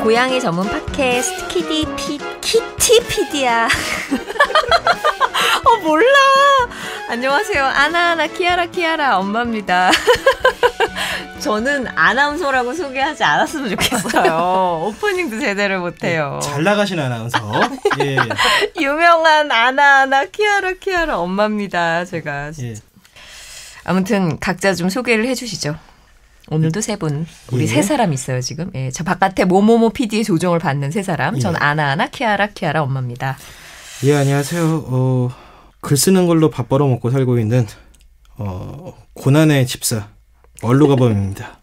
고양이 전문 팟캐스트 키티피디야. 몰라. 안녕하세요. 아나아나 키아라 엄마입니다. 저는 아나운서라고 소개하지 않았으면 좋겠어요. 오프닝도 제대로 못해요. 잘 나가신 아나운서. 예. 유명한 아나아나 키아라 엄마입니다. 제가 진짜. 예. 아무튼 각자 좀 소개를 해주시죠. 오늘도 세 분, 우리 세 사람 있어요 지금. 예, 저 바깥에 모모모 PD의 조정을 받는 세 사람. 전 아나아나 키아라 엄마입니다. 예, 안녕하세요. 글 쓰는 걸로 밥 벌어먹고 살고 있는 고난의 집사 얼루가범입니다.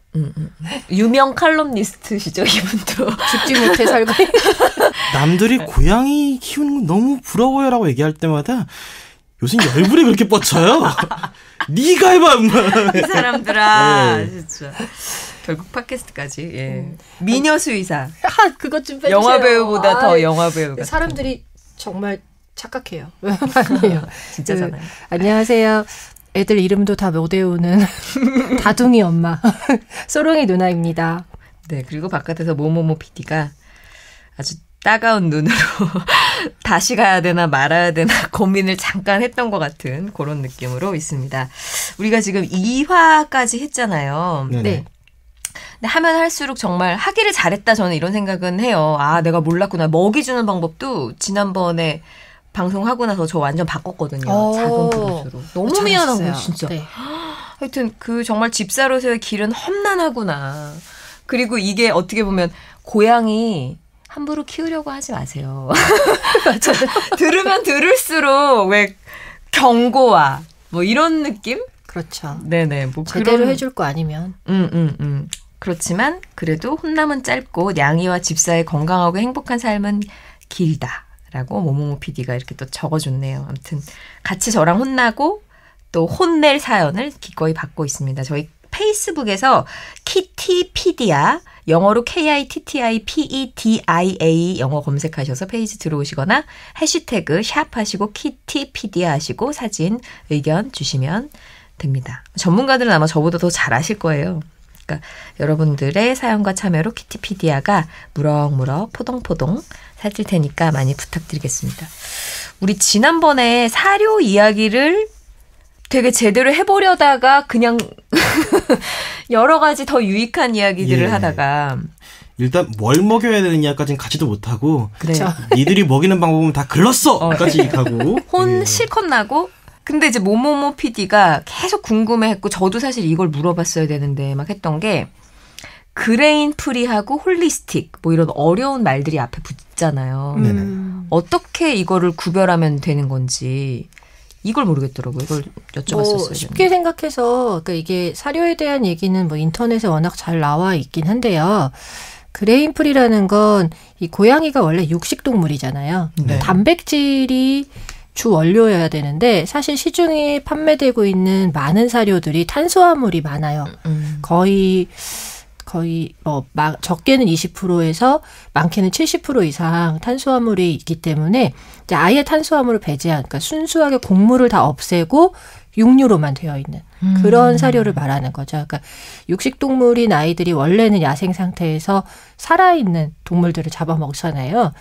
유명 칼럼니스트시죠 이분도. 죽지 못해 살고. 남들이 고양이 키우는 거 너무 부러워요라고 얘기할 때마다 요새 열불이 그렇게 뻗쳐요. 네가 해봐 엄마. 이 사람들아. 진짜. 결국 팟캐스트까지. 예. 미녀 수의사. 그것 좀 빼주세요. 영화 배우보다 더 영화 배우 같은. 사람들이 정말 착각해요. 아니에요. 진짜잖아요. 안녕하세요. 애들 이름도 다 못 외우는 다둥이 엄마 소롱이 누나입니다. 네, 그리고 바깥에서 모모모 PD가 아주 따가운 눈으로 다시 가야 되나 말아야 되나 고민을 잠깐 했던 것 같은 그런 느낌으로 있습니다. 우리가 지금 2화까지 했잖아요. 네네. 네. 근데 하면 할수록 정말 하기를 잘했다 저는 이런 생각은 해요. 아, 내가 몰랐구나. 먹이 주는 방법도 지난번에 방송하고 나서 저 완전 바꿨거든요. 작은 그릇으로. 너무 미안하고 진짜. 네. 하여튼 그 정말 집사로서의 길은 험난하구나. 그리고 이게 어떻게 보면 고양이 함부로 키우려고 하지 마세요. 들으면 들을수록 왜 경고와 뭐 이런 느낌? 그렇죠. 네네. 뭐 제대로 그런... 해줄 거 아니면. 그렇지만 그래도 혼남은 짧고 냥이와 집사의 건강하고 행복한 삶은 길다라고 모모모 PD가 이렇게 또 적어줬네요. 아무튼 같이 저랑 혼나고 또 혼낼 사연을 기꺼이 받고 있습니다. 저희 페이스북에서 키티피디아 영어로 KITTIPEDIA 영어 검색하셔서 페이지 들어오시거나 해시태그 샵 하시고 키티피디아 하시고 사진 의견 주시면 됩니다. 전문가들은 아마 저보다 더 잘 아실 거예요. 그러니까 여러분들의 사연과 참여로 키티피디아가 무럭무럭 포동포동 살릴 테니까 많이 부탁드리겠습니다. 우리 지난번에 사료 이야기를 되게 제대로 해보려다가 그냥 여러 가지 더 유익한 이야기들을 하다가 일단 뭘 먹여야 되느냐까지는 가지도 못하고 그렇죠. 니들이 먹이는 방법은 다 글렀어!까지 가고 혼 실컷 나고 근데 이제 모모모 PD가 계속 궁금해했고 저도 사실 이걸 물어봤어야 되는데 막 했던 게 그레인 프리하고 홀리스틱 뭐 이런 어려운 말들이 앞에 붙잖아요. 어떻게 이거를 구별하면 되는 건지 이걸 모르겠더라고요. 이걸 여쭤봤었어요. 쉽게 생각해서 그러니까 이게 사료에 대한 얘기는 뭐 인터넷에 워낙 잘 나와 있긴 한데요. 그레인 프리라는 건 이 고양이가 원래 육식 동물이잖아요. 네. 단백질이 주 원료여야 되는데 사실 시중에 판매되고 있는 많은 사료들이 탄수화물이 많아요. 거의 뭐 적게는 20%에서 많게는 70% 이상 탄수화물이 있기 때문에 이제 아예 탄수화물을 배제한 그러니까 순수하게 곡물을 다 없애고 육류로만 되어 있는 그런 사료를 말하는 거죠. 그러니까 육식동물인 아이들이 원래는 야생 상태에서 살아있는 동물들을 잡아먹잖아요.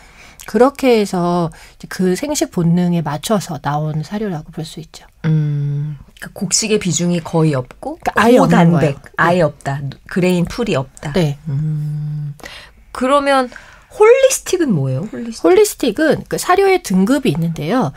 그렇게 해서 그 생식 본능에 맞춰서 나온 사료라고 볼 수 있죠. 그러니까 곡식의 비중이 거의 없고 그러니까 아예 없는 거예요. 아예 없다. 그레인 풀이 없다. 네. 그러면 홀리스틱은 뭐예요? 홀리스틱은 그 사료의 등급이 있는데요.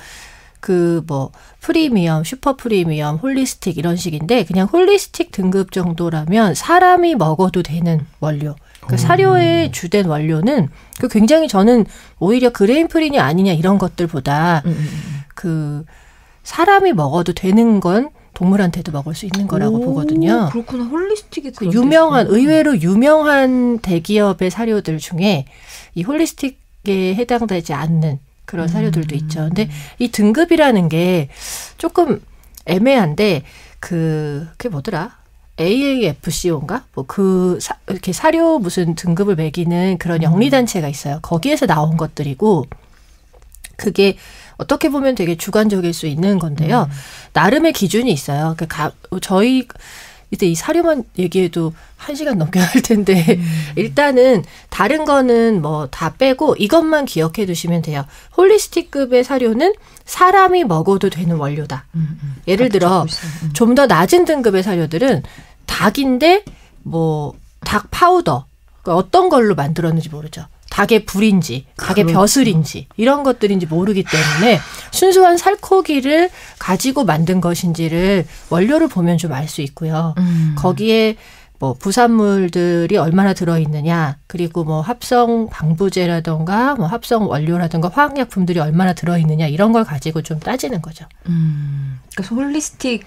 그 뭐 프리미엄, 슈퍼 프리미엄, 홀리스틱 이런 식인데 그냥 홀리스틱 등급 정도라면 사람이 먹어도 되는 원료. 그 사료의 주된 원료는 그 굉장히 저는 오히려 그레인 프리냐 아니냐 이런 것들보다 그 사람이 먹어도 되는 건 동물한테도 먹을 수 있는 거라고 보거든요. 그렇구나. 홀리스틱이 그 의외로 유명한 대기업의 사료들 중에 이 홀리스틱에 해당되지 않는 그런 사료들도 있죠. 근데 이 등급이라는 게 조금 애매한데 그게 뭐더라? AAFCO인가? 뭐 이렇게 사료 무슨 등급을 매기는 그런 영리단체가 있어요. 거기에서 나온 것들이고 그게 어떻게 보면 되게 주관적일 수 있는 건데요. 나름의 기준이 있어요. 그러니까 저희 이때 이 사료만 얘기해도 1시간 넘게 할 텐데 일단은 다른 거는 뭐 다 빼고 이것만 기억해 두시면 돼요. 홀리스틱급의 사료는 사람이 먹어도 되는 원료다. 예를 들어 좀 더 낮은 등급의 사료들은 닭인데 뭐 닭 파우더 어떤 걸로 만들었는지 모르죠. 닭의 불인지 닭의 벼슬인지 이런 것들인지 모르기 때문에 순수한 살코기를 가지고 만든 것인지를 원료를 보면 좀 알 수 있고요. 거기에 뭐 부산물들이 얼마나 들어있느냐, 그리고 뭐 합성 방부제라던가 뭐 합성 원료라던가 화학약품들이 얼마나 들어있느냐 이런 걸 가지고 좀 따지는 거죠. 그래서 홀리스틱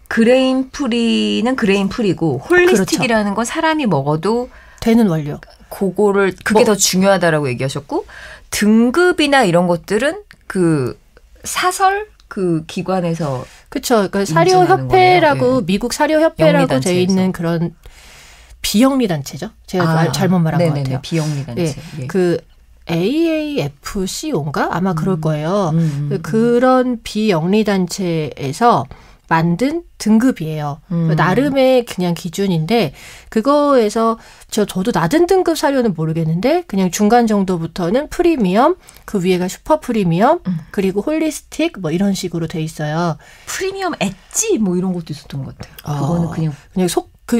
그레인 프리는 그레인 프리고 홀리스틱이라는 그렇죠. 건 사람이 먹어도 되는 원료. 그게 더 중요하다라고 얘기하셨고 등급이나 이런 것들은 그 사설 그 기관에서 그렇죠. 그러니까 사료협회라고 예. 미국 사료협회라고 돼 있는 그런 비영리 단체죠. 제가 잘못 말한 것 같아요. 비영리 단체. 예. 예. 그 AAFCO인가 아마 그럴 거예요. 그런 비영리 단체에서 만든 등급이에요. 나름의 그냥 기준인데 그거에서 저도 낮은 등급 사료는 모르겠는데 그냥 중간 정도부터는 프리미엄, 그 위에가 슈퍼 프리미엄, 그리고 홀리스틱 뭐 이런 식으로 돼 있어요. 프리미엄 엣지 뭐 이런 것도 있었던 것 같아요. 그거는 그냥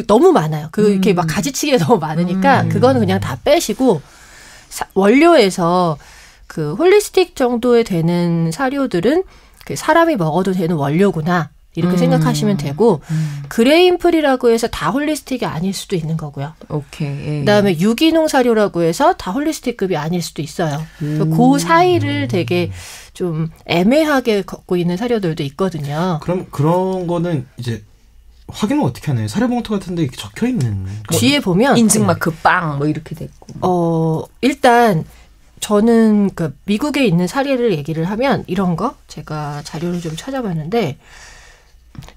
너무 많아요. 이렇게 막 가지치기가 너무 많으니까 그거는 그냥 다 빼시고 원료에서 그 홀리스틱 정도에 되는 사료들은 그 사람이 먹어도 되는 원료구나. 이렇게 생각하시면 되고 그레인 프리라고 해서 다 홀리스틱이 아닐 수도 있는 거고요. 오케이. 그다음에 유기농 사료라고 해서 다 홀리스틱급이 아닐 수도 있어요. 그 사이를 되게 좀 애매하게 걷고 있는 사료들도 있거든요. 그럼 그런 거는 이제 확인은 어떻게 하나요? 사료봉투 같은데 이렇게 적혀 있는 뒤에 보면 인증 마크 빵 뭐 이렇게 됐고. 일단 저는 그 미국에 있는 사례를 얘기를 하면 이런 거 제가 자료를 좀 찾아봤는데.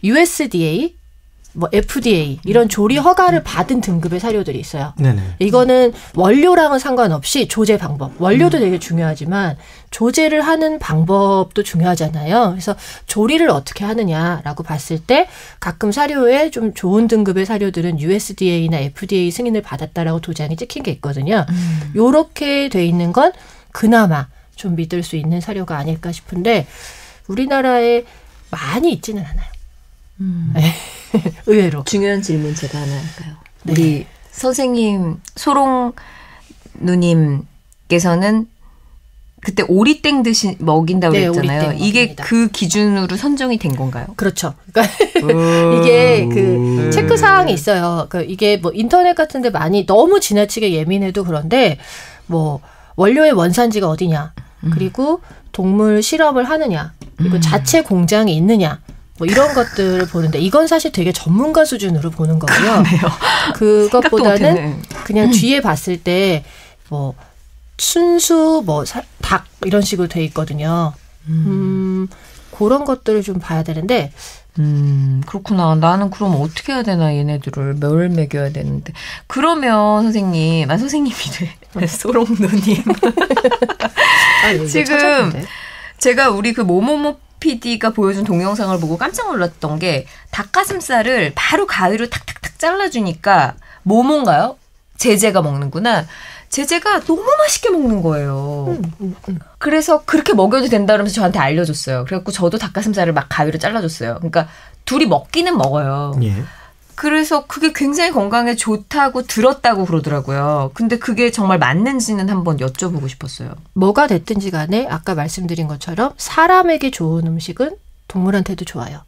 USDA, 뭐 FDA 이런 조리 허가를 받은 등급의 사료들이 있어요. 네네. 이거는 원료랑은 상관없이 조제 방법. 원료도 되게 중요하지만 조제를 하는 방법도 중요하잖아요. 그래서 조리를 어떻게 하느냐라고 봤을 때 가끔 사료에 좀 좋은 등급의 사료들은 USDA나 FDA 승인을 받았다라고 도장이 찍힌 게 있거든요. 요렇게 돼 있는 건 그나마 좀 믿을 수 있는 사료가 아닐까 싶은데 우리나라에 많이 있지는 않아요. 의외로. 중요한 질문 제가 하나 할까요? 네. 우리 선생님 소롱 누님께서는 그때 오리땡 먹인다고 그랬잖아요. 이게 먹입니다. 그 기준으로 선정이 된 건가요? 그렇죠. 그러니까 이게 그 체크 사항이 있어요. 그러니까 이게 뭐 인터넷 같은데 많이 너무 지나치게 예민해도 그런데 뭐 원료의 원산지가 어디냐, 그리고 동물 실험을 하느냐, 그리고 자체 공장이 있느냐. 뭐 이런 것들을 보는데 이건 사실 되게 전문가 수준으로 보는 거고요. 그것보다는 그냥 뒤에 봤을 때 뭐 순수 뭐 닭 이런 식으로 돼 있거든요. 그런 것들을 좀 봐야 되는데. 그렇구나. 나는 그럼 어떻게 해야 되나 얘네들을 뭘 먹여야 되는데. 그러면 선생님이래. 소롱 누님. 지금 제가 우리 그 모모모 PD가 보여준 동영상을 보고 깜짝 놀랐던 게 닭가슴살을 바로 가위로 탁탁탁 잘라주니까 모모인가요? 제재가 먹는구나. 제재가 너무 맛있게 먹는 거예요. 그래서 그렇게 먹여도 된다 그러면서 저한테 알려줬어요. 그래갖고 저도 닭가슴살을 막 가위로 잘라줬어요. 그러니까 둘이 먹기는 먹어요. 예. 그래서 그게 굉장히 건강에 좋다고 들었다고 그러더라고요. 근데 그게 정말 맞는지는 한번 여쭤보고 싶었어요. 뭐가 됐든지 간에 아까 말씀드린 것처럼 사람에게 좋은 음식은 동물한테도 좋아요.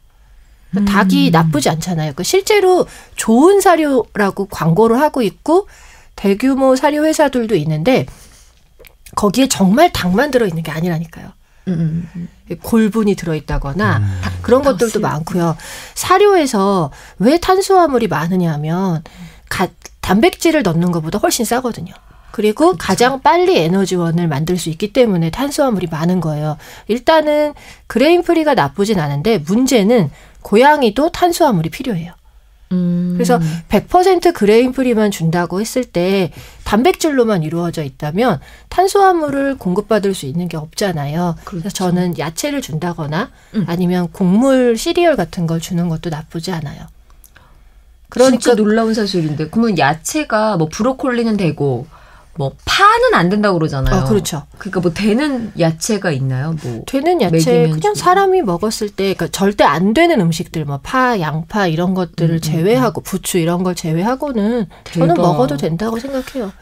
닭이 나쁘지 않잖아요. 그러니까 실제로 좋은 사료라고 광고를 하고 있고 대규모 사료 회사들도 있는데 거기에 정말 닭만 들어있는 게 아니라니까요. 골분이 들어있다거나 그런 것들도 많고요. 사료에서 왜 탄수화물이 많으냐 하면 단백질을 넣는 것보다 훨씬 싸거든요. 그리고 그렇죠. 가장 빨리 에너지원을 만들 수 있기 때문에 탄수화물이 많은 거예요. 일단은 그레인 프리가 나쁘진 않은데 문제는 고양이도 탄수화물이 필요해요. 그래서 100% 그레인 프리만 준다고 했을 때 단백질로만 이루어져 있다면 탄수화물을 공급받을 수 있는 게 없잖아요. 그렇죠. 그래서 저는 야채를 준다거나 아니면 곡물 시리얼 같은 걸 주는 것도 나쁘지 않아요. 그러니까 진짜 놀라운 사실인데. 그러면 야채가 뭐 브로콜리는 되고 뭐 파는 안 된다고 그러잖아요. 그렇죠. 그러니까 뭐 되는 야채가 있나요? 뭐 되는 야채 그냥 사람이 먹었을 때 그러니까 절대 안 되는 음식들 뭐 파, 양파 이런 것들을 제외하고 부추 이런 걸 제외하고는 저는 먹어도 된다고 생각해요.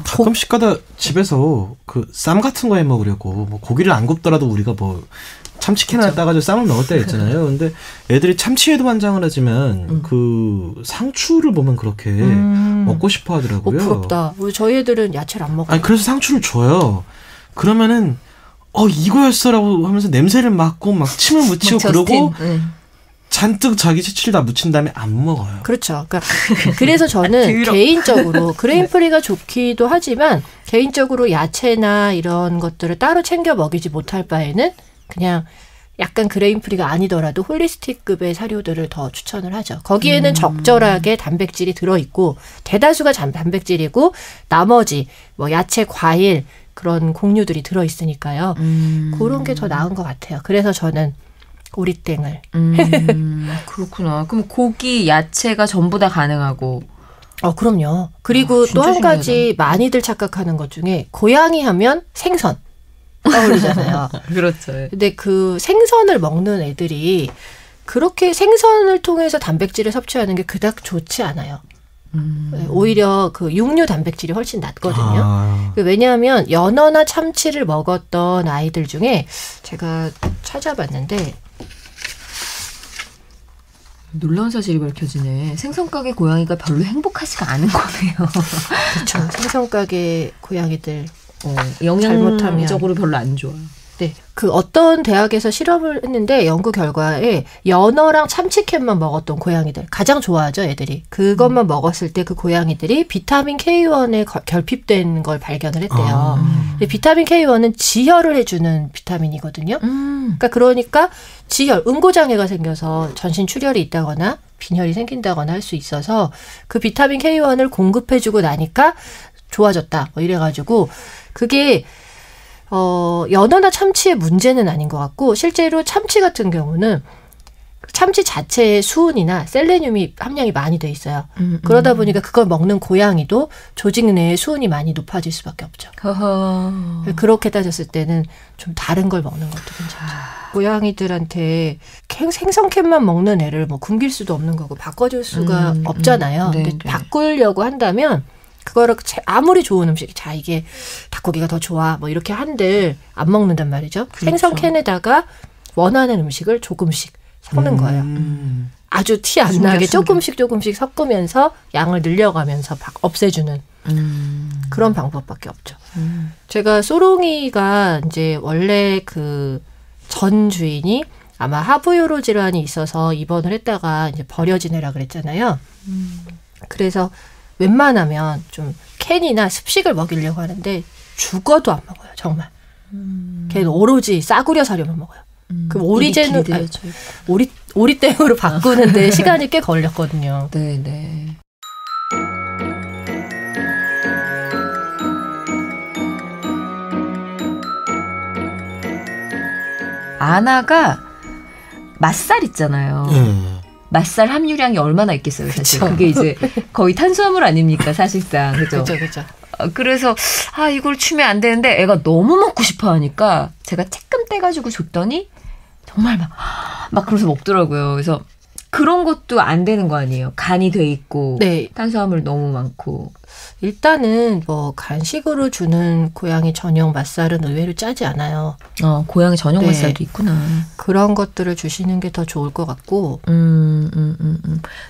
가끔씩 가다 집에서 그 쌈 같은 거 해 먹으려고 뭐 고기를 안 굽더라도 우리가 뭐 참치캔 하나 따가지고 쌈을 먹을 때가 있잖아요. 근데 애들이 참치에도 환장을 하지만 그 상추를 보면 그렇게 먹고 싶어 하더라고요. 부럽다. 저희 애들은 야채를 안 먹어요. 아니 그래서 상추를 줘요. 그러면은 이거였어라고 하면서 냄새를 맡고 막 침을 묻히고 그러고 잔뜩 자기 치치를 다 묻힌 다음에 안 먹어요. 그렇죠. 그러니까 그래서 저는 개인적으로 그레인프리가 좋기도 하지만 개인적으로 야채나 이런 것들을 따로 챙겨 먹이지 못할 바에는 그냥 약간 그레인프리가 아니더라도 홀리스틱급의 사료들을 더 추천을 하죠. 거기에는 적절하게 단백질이 들어있고 대다수가 단백질이고 나머지 뭐 야채, 과일 그런 곡류들이 들어있으니까요. 그런 게 더 나은 것 같아요. 그래서 저는 오리땡을. 그렇구나. 그럼 고기, 야채가 전부 다 가능하고. 그럼요. 그리고 또 한 가지 많이들 착각하는 것 중에 고양이 하면 생선. 떠올리잖아요. 그렇죠. 근데 그 생선을 먹는 애들이 그렇게 생선을 통해서 단백질을 섭취하는 게 그닥 좋지 않아요. 오히려 그 육류 단백질이 훨씬 낮거든요. 왜냐하면 연어나 참치를 먹었던 아이들 중에 제가 찾아봤는데 놀라운 사실이 밝혀지네. 생선가게 고양이가 별로 행복하지가 않은 거네요. 그렇죠. 생선가게 고양이들 영양적으로 별로 안 좋아. 네. 그 어떤 대학에서 실험을 했는데 연구 결과에 연어랑 참치캔만 먹었던 고양이들 가장 좋아하죠, 애들이. 그것만 먹었을 때 그 고양이들이 비타민 K1에 결핍된 걸 발견을 했대요. 근데 비타민 K1은 지혈을 해주는 비타민이거든요. 그러니까 지혈, 응고장애가 생겨서 전신 출혈이 있다거나 빈혈이 생긴다거나 할 수 있어서 그 비타민 K1을 공급해주고 나니까 좋아졌다. 뭐 이래가지고 그게 연어나 참치의 문제는 아닌 것 같고 실제로 참치 같은 경우는 참치 자체의 수은이나 셀레늄이 함량이 많이 돼 있어요. 그러다 보니까 그걸 먹는 고양이도 조직 내에 수은이 많이 높아질 수밖에 없죠. 그렇게 따졌을 때는 좀 다른 걸 먹는 것도 괜찮죠. 고양이들한테 생선캔만 먹는 애를 뭐 굶길 수도 없는 거고 바꿔줄 수가 없잖아요. 근데 바꾸려고 한다면 그거를 아무리 좋은 음식이 이게 닭고기가 더 좋아 뭐 이렇게 한들 안 먹는단 말이죠. 그렇죠. 생선캔에다가 원하는 음식을 조금씩 섞는 거예요. 아주 티 안 나게 조금씩 섞으면서 양을 늘려가면서 없애주는 그런 방법밖에 없죠. 제가 소롱이가 이제 원래 그 전 주인이 아마 하부요로 질환이 있어서 입원을 했다가 이제 버려진 애라 그랬잖아요. 그래서 웬만하면 좀 캔이나 습식을 먹이려고 하는데 죽어도 안 먹어요. 정말. 걔는 오로지 싸구려 사료만 먹어요. 그럼 오리젠으로 오리땡으로 바꾸는데 시간이 꽤 걸렸거든요. 네네. 아나가 맛살 있잖아요. 맛살 함유량이 얼마나 있겠어요, 사실. 그쵸. 그게 이제 거의 탄수화물 아닙니까, 사실상. 그죠? 그죠. 그래서, 이걸 주면 안 되는데 애가 너무 먹고 싶어 하니까 제가 쬐끔 떼가지고 줬더니 정말 막 그러면서 먹더라고요. 그래서 그런 것도 안 되는 거 아니에요. 간이 돼 있고, 네. 탄수화물 너무 많고. 일단은 뭐 간식으로 주는 고양이 전용 맛살은 의외로 짜지 않아요. 고양이 전용 맛살도 있구나. 그런 것들을 주시는 게 더 좋을 것 같고.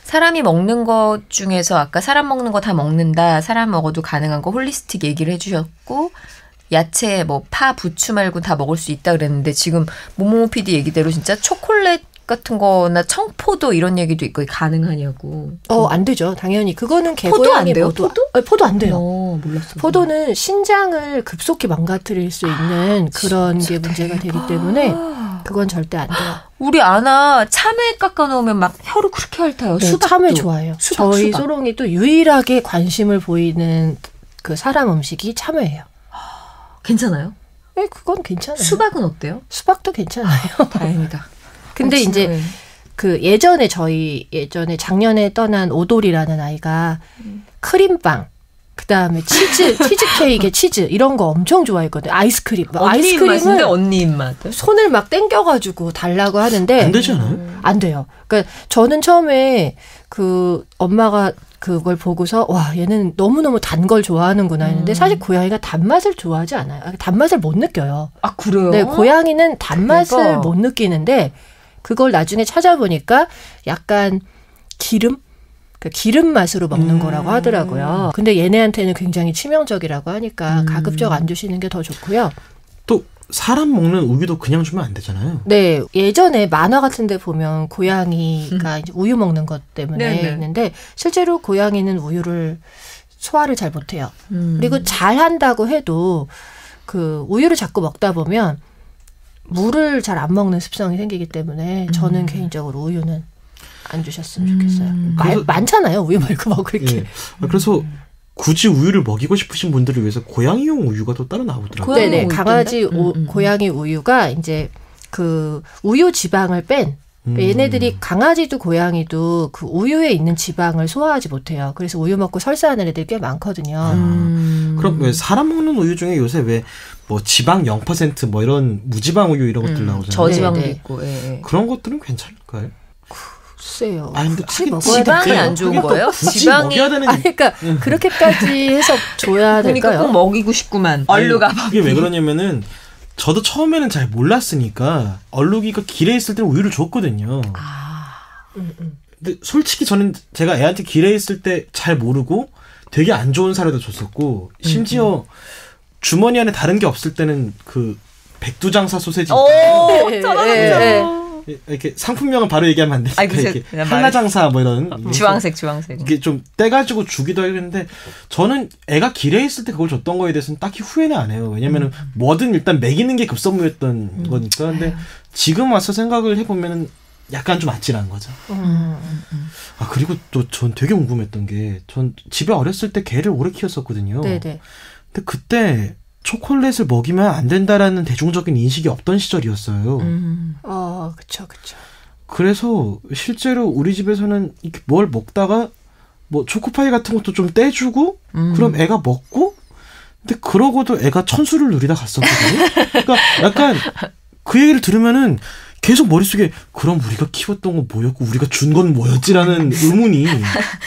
사람이 먹는 것 중에서 아까 사람 먹는 거 다 먹는다. 사람 먹어도 가능한 거 홀리스틱 얘기를 해주셨고 야채 뭐 파, 부추 말고 다 먹을 수 있다 그랬는데 지금 모모모 PD 얘기대로 진짜 초콜릿 같은 거나 청포도 이런 얘기도 있고 가능하냐고. 안 되죠. 당연히. 그거는 포도 안 돼요? 포도 안 돼요. 몰랐어요. 포도는 신장을 급속히 망가뜨릴 수 있는 그런 게 문제가 되기 때문에 그건 절대 안 돼요. 우리 아나 참외 깎아 넣으면 막 혀를 그렇게 핥아요. 네, 수박도. 참외 좋아해요. 저희 소롱이도 유일하게 관심을 보이는 그 사람 음식이 참외예요. 괜찮아요? 네, 그건 괜찮아요. 수박은 어때요? 수박도 괜찮아요. 다행이다. 근데 이제 그 예전에 작년에 떠난 오돌이라는 아이가 크림빵, 그다음에 치즈 케이크에 치즈 이런 거 엄청 좋아했거든요. 아이스크림. 아이스크림을 언니 입맛. 손을 막 땡겨가지고 달라고 하는데 안 되지 않아요? 안 돼요. 그러니까 저는 처음에 그 엄마가 그걸 보고서 와 얘는 너무너무 단 걸 좋아하는구나 했는데 사실 고양이가 단맛을 좋아하지 않아요. 단맛을 못 느껴요. 아 그래요? 네, 고양이는 단맛을 대박. 못 느끼는데 그걸 나중에 찾아보니까 약간 기름 맛으로 먹는 거라고 하더라고요. 근데 얘네한테는 굉장히 치명적이라고 하니까 가급적 안 주시는 게 더 좋고요. 또 사람 먹는 우유도 그냥 주면 안 되잖아요. 네, 예전에 만화 같은 데 보면 고양이가 이제 우유 먹는 것 때문에 네네. 있는데 실제로 고양이는 우유를 소화를 잘 못해요. 그리고 잘 한다고 해도 그 우유를 자꾸 먹다 보면 물을 잘 안 먹는 습성이 생기기 때문에 저는 개인적으로 우유는 안 주셨으면 좋겠어요. 많잖아요. 우유 말고 먹을 게. 예. 그래서 굳이 우유를 먹이고 싶으신 분들을 위해서 고양이용 우유가 또 따로 나오더라고요. 네네. 우유 강아지 있던데? 고양이 우유가 이제 그 우유 지방을 뺀 얘네들이 강아지도 고양이도 그 우유에 있는 지방을 소화하지 못해요. 그래서 우유 먹고 설사하는 애들이 꽤 많거든요. 그럼 왜 사람 먹는 우유 중에 요새 왜 뭐 지방 0% 뭐 이런 무지방 우유 이런 것들 나오잖아요. 저지방도 네. 있고. 예. 그런 것들은 괜찮을까요? 글쎄요. 아니, 근데 굳이 하긴 먹어야 지방이 될까요? 안 좋은 그게 또 거예요? 굳이 지방이 먹여야 되는 아니, 그러니까 그렇게까지 해서 줘야 그러니까 될까요? 꼭 먹이고 싶구만. 아니, 얼루가 그게 왜 그러냐면은 저도 처음에는 잘 몰랐으니까 얼룩이가 길에 있을 때는 우유를 줬거든요. 근데 솔직히 저는 제가 애한테 길에 있을 때 잘 모르고 되게 안 좋은 사료도 줬었고 심지어 주머니 안에 다른 게 없을 때는 그 백두장사 소세지 오, 네, 떨어졌어. 이렇게 상품명은 바로 얘기하면 안 되니까 아이, 그쵸. 이렇게 그냥 한라장사 뭐 이런 주황색. 이게 좀 떼가지고 주기도 하고 했는데 저는 애가 길에 있을 때 그걸 줬던 거에 대해서는 딱히 후회는 안 해요. 왜냐면은 뭐든 일단 먹이는 게 급선무였던 거니까. 근데 지금 와서 생각을 해보면은 약간 좀 아찔한 거죠. 아 그리고 또 전 되게 궁금했던 게 전 집에 어렸을 때 개를 오래 키웠었거든요. 네네. 근데 그때 초콜릿을 먹이면 안 된다라는 대중적인 인식이 없던 시절이었어요. 그쵸. 그래서 실제로 우리 집에서는 이렇게 뭘 먹다가 뭐 초코파이 같은 것도 좀 떼주고 그럼 애가 먹고 근데 그러고도 애가 천수를 누리다 갔었거든요. 그러니까 약간 그 얘기를 들으면은 계속 머릿속에 그럼 우리가 키웠던 건 뭐였고 우리가 준 건 뭐였지라는 의문이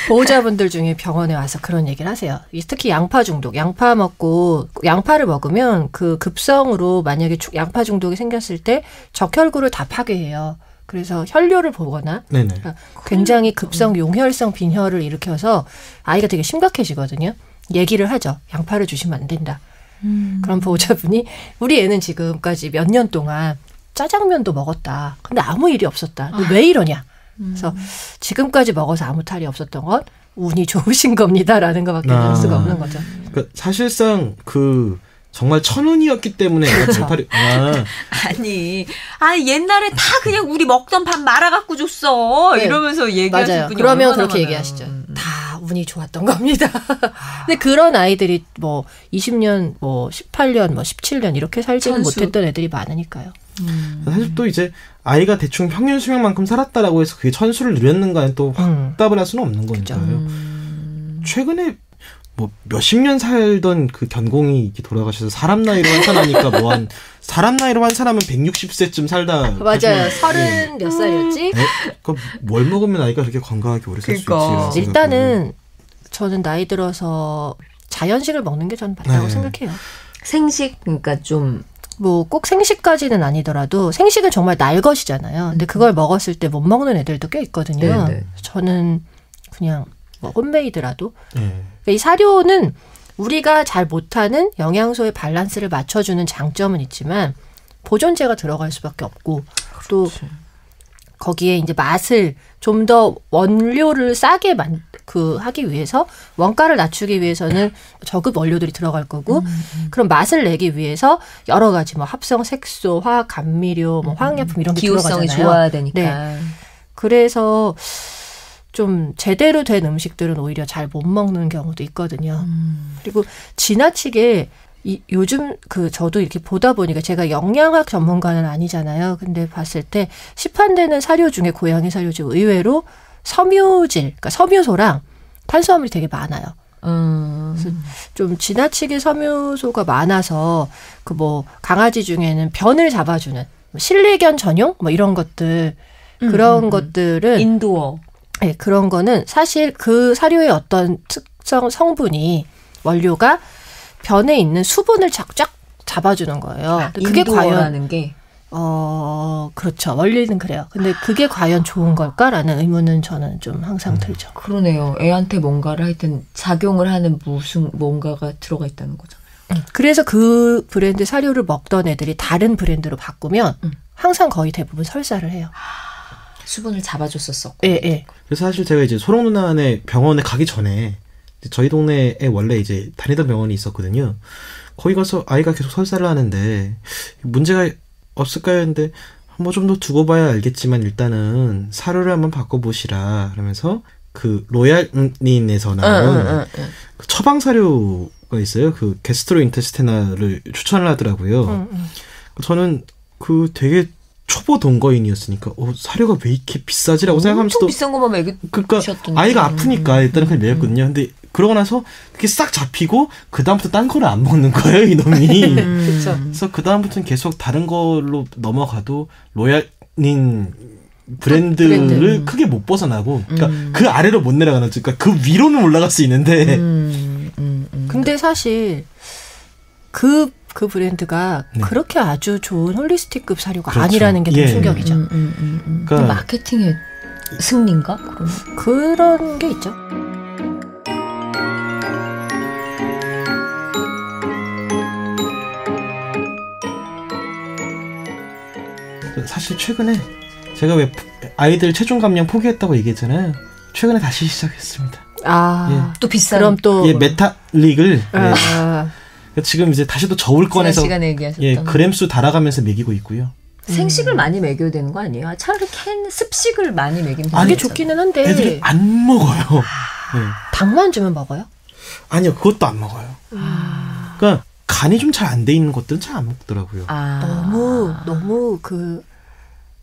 보호자분들 중에 병원에 와서 그런 얘기를 하세요. 특히 양파 중독. 양파를 먹으면 그 급성으로 만약에 양파 중독이 생겼을 때 적혈구를 다 파괴해요. 그래서 혈뇨를 보거나 네네. 굉장히 급성 용혈성 빈혈을 일으켜서 아이가 되게 심각해지거든요. 얘기를 하죠. 양파를 주시면 안 된다. 그럼 보호자분이 우리 애는 지금까지 몇 년 동안 짜장면도 먹었다. 근데 아무 일이 없었다. 너 왜 이러냐? 그래서 지금까지 먹어서 아무 탈이 없었던 건 운이 좋으신 겁니다라는 것밖에 알 수가 없는 거죠. 그러니까 사실상 그 정말 천운이었기 때문에 발팔이 아니 옛날에 다 그냥 우리 먹던 밥 말아갖고 줬어. 네. 이러면서 얘기하실 맞아요. 분이 그러면 얼마나 그렇게 많아요. 얘기하시죠. 다 운이 좋았던 겁니다. 근데 그런 아이들이 뭐 20년, 뭐 18년, 뭐 17년 이렇게 살지는 천수. 못했던 애들이 많으니까요. 사실 또 이제 아이가 대충 평균 수명만큼 살았다라고 해서 그게 천수를 누렸는가는 또 확답을 할 수는 없는 거니까요. 최근에 뭐 몇십 년 살던 그 견공이 이렇게 돌아가셔서 사람 나이로 환산하니까 뭐 한 사람 나이로 환산하면 160세쯤 살다 맞아요. 30 몇 살이었지? 그럼 뭘 먹으면 아이가 그렇게 건강하게 오래 살 수 그러니까. 있지? 일단은 저는 나이 들어서 자연식을 먹는 게 저는 맞다고 네. 생각해요. 생식 그러니까 좀 뭐 꼭 생식까지는 아니더라도 생식은 정말 날 것이잖아요. 근데 그걸 먹었을 때 못 먹는 애들도 꽤 있거든요. 네네. 저는 그냥 뭐 홈메이드라도 네. 그러니까 이 사료는 우리가 잘 못하는 영양소의 밸런스를 맞춰주는 장점은 있지만 보존제가 들어갈 수밖에 없고 또 거기에 이제 맛을 좀 더 원료를 싸게 하기 위해서 원가를 낮추기 위해서는 저급 원료들이 들어갈 거고 그럼 맛을 내기 위해서 여러 가지 뭐 합성 색소, 화학 감미료, 뭐 화학약품 이런 게 기호성이 들어가잖아요. 좋아야 되니까. 네. 그래서 좀 제대로 된 음식들은 오히려 잘 못 먹는 경우도 있거든요. 그리고 지나치게 요즘 저도 이렇게 보다 보니까 제가 영양학 전문가는 아니잖아요. 근데 봤을 때 시판되는 사료 중에 고양이 사료 중 의외로 섬유질, 그러니까 섬유소랑 탄수화물이 되게 많아요. 그래서 좀 지나치게 섬유소가 많아서 강아지 중에는 변을 잡아주는 실내견 전용 이런 것들 그런 것들은 인도어. 네, 그런 거는 사실 그 사료의 어떤 특성 성분이 원료가 변에 있는 수분을 쫙 잡아주는 거예요. 그게 과연 게 그렇죠. 원리는 그래요. 근데 그게 과연 좋은 걸까라는 의문은 저는 좀 항상 들죠. 그러네요. 애한테 뭔가를 하여튼 작용을 하는 뭔가가 들어가 있다는 거잖아요. 그래서 그 브랜드 사료를 먹던 애들이 다른 브랜드로 바꾸면 항상 거의 대부분 설사를 해요. 수분을 잡아줬었었고. 예. 그래서 사실 제가 이제 소롱 누나네 병원에 가기 전에 저희 동네에 원래 이제 다니던 병원이 있었거든요. 거기 가서 아이가 계속 설사를 하는데 문제가 없을까요? 했는데 뭐 좀 더 두고 봐야 알겠지만 일단은 사료를 한번 바꿔보시라 그러면서 그 로얄닌에서 나온 그 처방 사료가 있어요. 그 게스트로인테스티널을 추천을 하더라고요. 저는 그 되게 초보 동거인이었으니까 사료가 왜 이렇게 비싸지라고 생각하면서도 엄청 비싼 것만 먹이셨던데. 그러니까 아이가 아프니까 일단은 그냥 먹였거든요. 근데 그러고 나서 그게 싹 잡히고 그 다음부터 딴 거를 안 먹는 거예요, 이놈이. 그래서 그 다음부터는 계속 다른 걸로 넘어가도 로얄닌 브랜드를 크게 못 벗어나고, 그러니까 그 아래로 못 내려가는, 그러니까 그 위로는 올라갈 수 있는데. 근데 사실 그 브랜드가 그렇게 아주 좋은 홀리스틱급 사료가 그렇죠. 아니라는 게 좀 충격이죠. 그러니까 마케팅의 승리인가? 그런 게 있죠. 사실 최근에 제가 왜 아이들 체중 감량 포기했다고 얘기했잖아요. 최근에 다시 시작했습니다. 또 비싼. 그럼 또 메탈릭을 지금 이제 다시 또 저울 꺼내서 그램수 달아가면서 먹이고 있고요. 생식을 많이 먹여야 되는 거 아니에요? 차라리 습식을 많이 먹이면 그게 좋기는 한데 애들이 안 먹어요. 닭만 주면 먹어요? 아니요, 그것도 안 먹어요. 그러니까 간이 좀 잘 안 돼 있는 것들은 잘 안 먹더라고요. 너무 그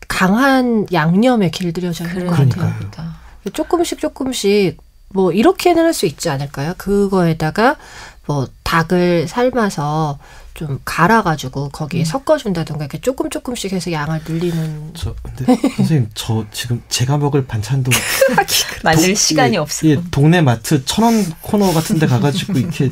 강한 양념에 길들여져 있는 것 같아요. 조금씩 뭐 이렇게는 할 수 있지 않을까요? 그거에다가 뭐 닭을 삶아서 좀 갈아가지고 거기에 섞어준다든가 이렇게 조금씩 해서 양을 늘리는. 근데 선생님 지금 제가 먹을 반찬도 만들 시간이 없어요. 동네 마트 1,000원 코너 같은데 가가지고 이렇게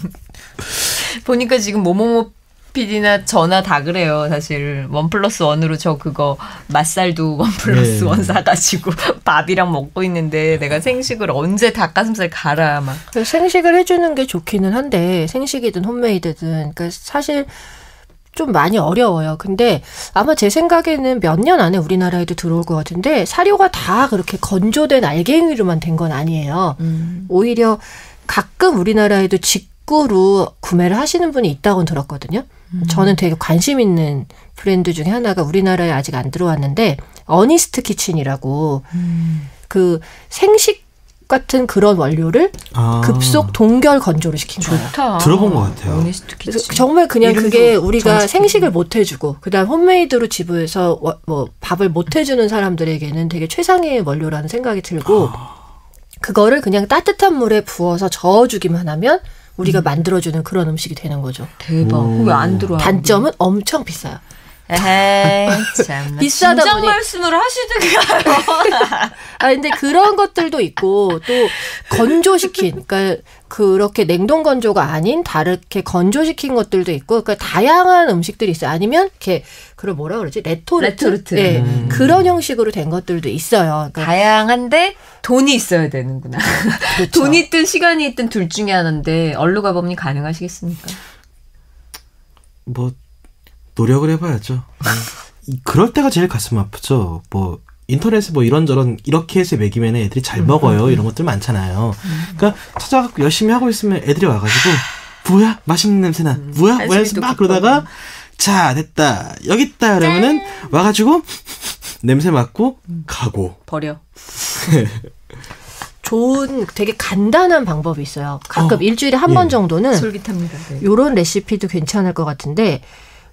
보니까 지금 모모모 PD나 저나 다 그래요. 사실 1+1으로 저 그거 맛살도 1+1 사가지고 밥이랑 먹고 있는데 내가 생식을 언제 닭가슴살 갈아 막. 생식을 해주는 게 좋기는 한데 생식이든 홈메이드든 그러니까 사실 좀 많이 어려워요. 근데 아마 제 생각에는 몇 년 안에 우리나라에도 들어올 것 같은데 사료가 다 그렇게 건조된 알갱이로만 된 건 아니에요. 오히려 가끔 우리나라에도 직구로 구매를 하시는 분이 있다고는 들었거든요. 저는 되게 관심 있는 브랜드 중에 하나가 우리나라에 아직 안 들어왔는데 어니스트 키친이라고 그 생식 같은 그런 원료를 급속 동결 건조를 시킨 거예요. 좋다. 들어본 것 같아요. 어니스트 키친. 정말 그냥 그게 우리가 생식을 못 해주고 그다음 홈메이드로 집에서 뭐 밥을 못 해주는 사람들에게는 되게 최상의 원료라는 생각이 들고 그거를 그냥 따뜻한 물에 부어서 저어주기만 하면 우리가 만들어주는 그런 음식이 되는 거죠. 대박. 왜 안 들어와? 단점은 엄청 비싸요. 에헤이, 참. 비싸다 진작 보니. 말씀을 하시든가요. 근데 그런 것들도 있고, 또, 건조시킨, 그러니까, 그렇게 냉동 건조가 아닌 다르게 건조시킨 것들도 있고, 그러니까 다양한 음식들이 있어요. 아니면, 이렇게, 그걸 뭐라 그러지? 레토르트? 네. 그런 형식으로 된 것들도 있어요. 그러니까 다양한데, 돈이 있어야 되는구나. 그렇죠. 돈이 있든 시간이 있든 둘 중에 하나인데, 얼루가범님 가능하시겠습니까? 뭐, 노력을 해봐야죠. 그럴 때가 제일 가슴 아프죠. 뭐 인터넷에 뭐 이런저런 이렇게 해서 먹이면 애들이 잘 먹어요. 이런 것들 많잖아요. 그러니까 찾아갖고 열심히 하고 있으면 애들이 와가지고 뭐야 맛있는 냄새나 뭐야 하면서 막 그러다가 자 됐다 여기 있다 그러면은 와가지고 냄새 맡고 가고 버려. 좋은 되게 간단한 방법이 있어요. 가끔 일주일에 한 번 정도는 솔깃합니다. 네. 요런 레시피도 괜찮을 것 같은데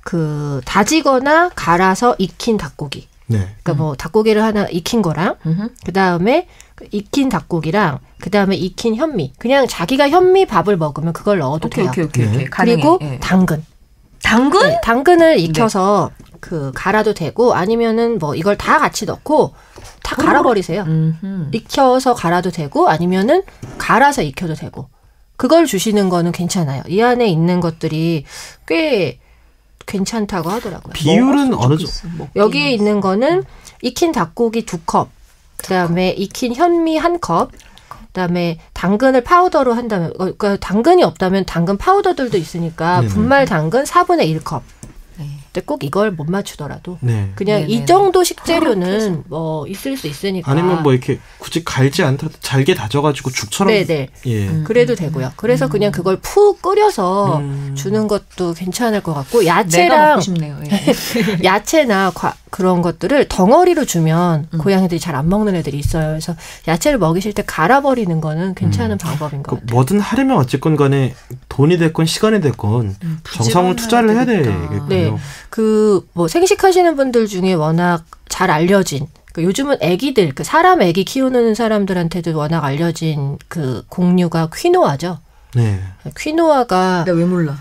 그 다지거나 갈아서 익힌 닭고기. 네. 그러니까 뭐 닭고기를 하나 익힌 거랑 그다음에 익힌 닭고기랑 그다음에 익힌 현미. 그냥 자기가 현미 밥을 먹으면 그걸 넣어도 돼요. 오케이. 네. 그리고 네. 당근. 당근? 네, 당근을 익혀서 그 갈아도 되고 아니면은 뭐 이걸 다 같이 넣고 다 갈아버리세요. 익혀서 갈아도 되고 아니면은 갈아서 익혀도 되고 그걸 주시는 거는 괜찮아요. 이 안에 있는 것들이 꽤 괜찮다고 하더라고요. 비율은 어느 정도? 여기에 있는 거는 익힌 닭고기 2컵, 그다음에 익힌 현미 1컵, 그다음에 당근을 파우더로 한다면 그러니까 당근이 없다면 당근 파우더들도 있으니까 네네. 분말 당근 4분의 1컵. 네. 근데 꼭 이걸 못 맞추더라도 네. 그냥 네네네. 이 정도 식재료는 뭐 있을 수 있으니까. 아니면 뭐 이렇게 굳이 갈지 않더라도 잘게 다져가지고 죽처럼. 네네. 예. 그래도 되고요. 그래서 그냥 그걸 푹 끓여서 주는 것도 괜찮을 것 같고 내가 야채랑 먹고 싶네요. 예. 야채나 그런 것들을 덩어리로 주면 고양이들이 잘 안 먹는 애들이 있어요. 그래서 야채를 먹이실 때 갈아버리는 거는 괜찮은 방법인 것 같아요. 뭐든 하려면 어쨌건 간에 돈이 됐건 시간이 됐건 정성을 투자를 해야 되겠군요. 네. 그 뭐 생식하시는 분들 중에 워낙 잘 알려진 요즘은 애기들 사람 애기 키우는 사람들한테도 워낙 알려진 그 곡류가 퀴노아죠. 네. 퀴노아가 나 왜 몰라?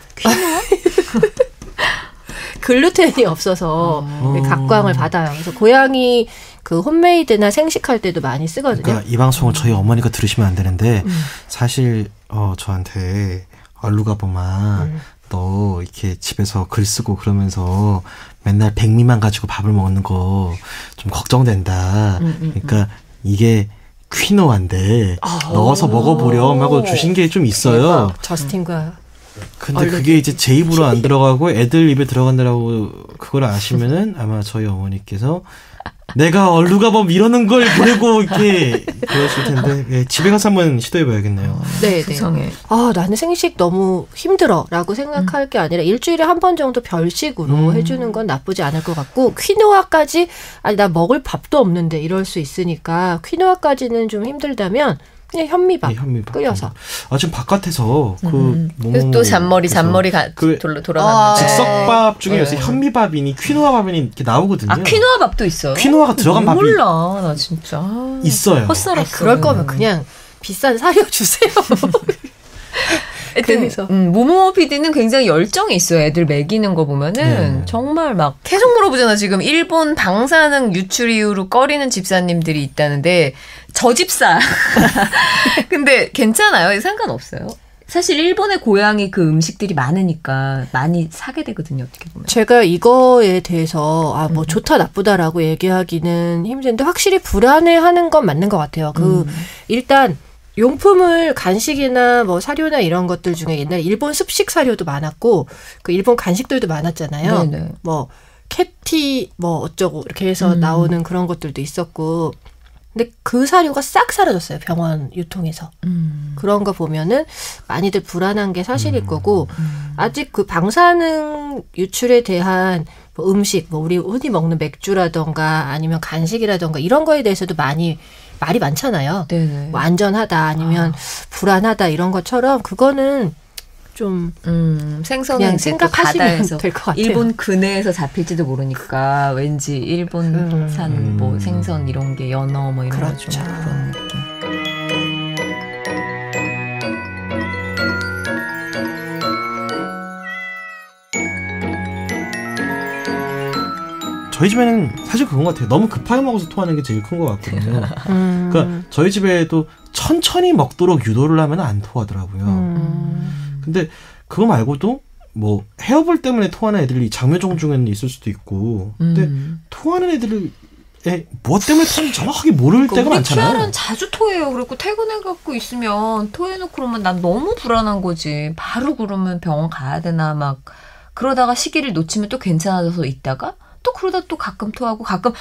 글루텐이 없어서 각광을 받아요. 그래서 고양이 그 홈메이드나 생식할 때도 많이 쓰거든요. 그러니까 이 방송을 저희 어머니가 들으시면 안 되는데 사실 저한테 얼루가보마 너 이렇게 집에서 글 쓰고 그러면서 맨날 백미만 가지고 밥을 먹는 거 좀 걱정된다. 그러니까 이게 퀴노아인데 넣어서 먹어보렴 하고 주신 게 좀 있어요. 저스틴과 근데 그게 이제 제 입으로 안 들어가고 애들 입에 들어간다라고 그걸 아시면은 아마 저희 어머니께서 내가 얼루가범 이러는 걸 보내고 이렇게 그러실 텐데 예, 집에 가서 한번 시도해봐야겠네요. 네, 세상에. 나는 생식 너무 힘들어라고 생각할 게 아니라 일주일에 한 번 정도 별식으로 해주는 건 나쁘지 않을 것 같고 퀴노아까지 아니 나 먹을 밥도 없는데 이럴 수 있으니까 퀴노아까지는 좀 힘들다면 그냥 현미밥, 예, 현미밥 끓여서. 지금 바깥에서 그래서 또 잔머리 돌아가면서. 즉석밥 중에 요새 현미밥이니 퀴노아밥이니 이렇게 나오거든요. 퀴노아 밥도 있어요? 퀴노아가 들어간 밥이 몰라, 나 진짜. 있어요. 헛살았어. 그럴 거면 그냥 비싼 사료 주세요. 그래서 모모 PD는 굉장히 열정이 있어요. 애들 먹이는 거 보면은 네. 정말 막 계속 물어보잖아. 지금 일본 방사능 유출 이후로 꺼리는 집사님들이 있다는데 저 집사. 근데 괜찮아요. 상관없어요. 사실 일본의 고양이 그 음식들이 많으니까 많이 사게 되거든요. 어떻게 보면. 제가 이거에 대해서 뭐 좋다 나쁘다라고 얘기하기는 힘든데 확실히 불안해하는 건 맞는 것 같아요. 일단 용품을 간식이나 뭐 사료나 이런 것들 중에 옛날에 일본 습식 사료도 많았고 그 일본 간식들도 많았잖아요. 네네. 뭐 캣티 뭐 어쩌고 이렇게 해서 나오는 그런 것들도 있었고 근데 그 사료가 싹 사라졌어요. 병원 유통에서. 그런 거 보면은 많이들 불안한 게 사실일 거고 아직 그 방사능 유출에 대한 뭐 음식 뭐 우리 흔히 먹는 맥주라던가 아니면 간식이라던가 이런 거에 대해서도 말이 많잖아요. 네네. 뭐 안전하다 아니면 불안하다 이런 것처럼 그거는 좀 생선은 그냥 이제 또 생각하시면 바다에서 될 것 같아요. 일본 근해에서 잡힐지도 모르니까 왠지 일본산 뭐 생선 이런 게 연어 뭐 이런 거 좀 그렇죠. 그런 느낌. 저희 집에는 사실 그건 것 같아요. 너무 급하게 먹어서 토하는 게 제일 큰 것 같거든요. 그러니까 저희 집에도 천천히 먹도록 유도를 하면 안 토하더라고요. 근데 그거 말고도 뭐 헤어볼 때문에 토하는 애들이 장묘종 중에는 있을 수도 있고 근데 토하는 애들을 무엇 때문에 토하는지 정확하게 모를 때가 우리 많잖아요. 키아는 자주 토해요. 그리고 퇴근해갖고 있으면 토해놓고 그러면 난 너무 불안한 거지. 바로 그러면 병원 가야 되나 막 그러다가 시기를 놓치면 또 괜찮아져서 있다가 또 그러다 또 가끔 토하고 가끔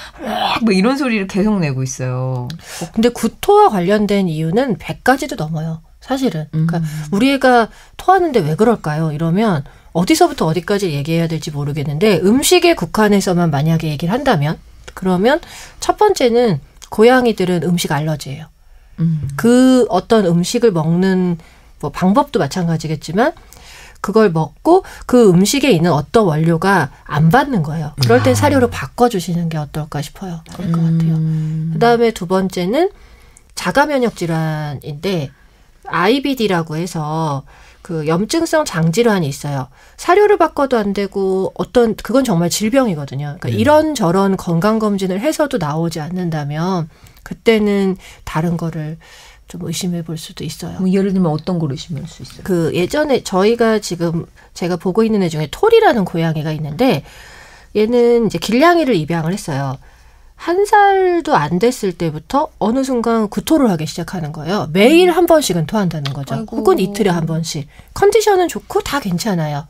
뭐 이런 소리를 계속 내고 있어요. 근데 구토와 관련된 이유는 100가지도 넘어요. 사실은. 그러니까 우리 애가 토하는데 왜 그럴까요? 이러면 어디서부터 어디까지 얘기해야 될지 모르겠는데 음식에 국한해서만 만약에 얘기를 한다면 그러면 첫 번째는 고양이들은 음식 알러지예요. 그 어떤 음식을 먹는 뭐 방법도 마찬가지겠지만 그걸 먹고 그 음식에 있는 어떤 원료가 안 받는 거예요. 그럴 땐 사료로 바꿔주시는 게 어떨까 싶어요. 그럴 것 같아요. 그다음에 두 번째는 자가 면역 질환인데 IBD라고 해서 그 염증성 장질환이 있어요. 사료를 바꿔도 안 되고 그건 정말 질병이거든요. 그러니까 이런저런 건강검진을 해서도 나오지 않는다면 그때는 다른 거를 좀 의심해 볼 수도 있어요. 뭐 예를 들면 어떤 걸 의심할 수 있어요? 그 예전에 제가 보고 있는 애 중에 톨이라는 고양이가 있는데 얘는 이제 길냥이를 입양을 했어요. 1살도 안 됐을 때부터 어느 순간 구토를 하기 시작하는 거예요. 매일 한 번씩은 토한다는 거죠. 아이고. 혹은 이틀에 한 번씩. 컨디션은 좋고 다 괜찮아요.